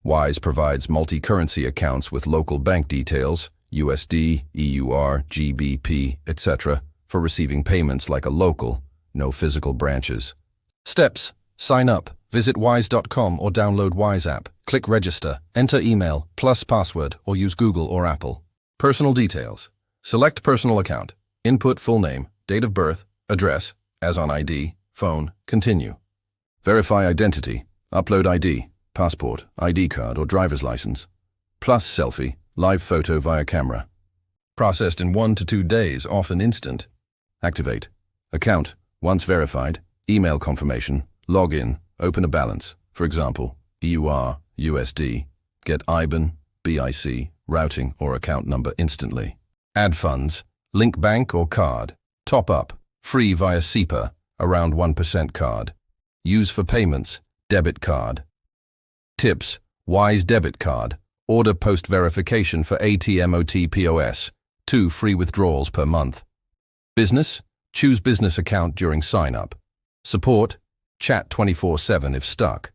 Wise provides multi-currency accounts with local bank details, USD, EUR, GBP, etc., for receiving payments like a local, no physical branches. Steps: sign up, visit wise.com or download Wise app, click register, enter email plus password or use Google or Apple. Personal details: select personal account, input full name, date of birth, address, as on ID, phone, continue. Verify identity, upload ID, passport, ID card or driver's license. Plus selfie, live photo via camera. Processed in 1 to 2 days, often instant. Activate. Account, once verified, email confirmation, log in, open a balance, for example, EUR, USD, get IBAN, BIC, routing or account number instantly. Add funds, link bank or card. Top up, free via SEPA, around 1% card. Use for payments, debit card. Tips: Wise debit card. Order post-verification for ATMOT POS. 2 free withdrawals per month. Business: choose business account during sign-up. Support: chat 24/7 if stuck.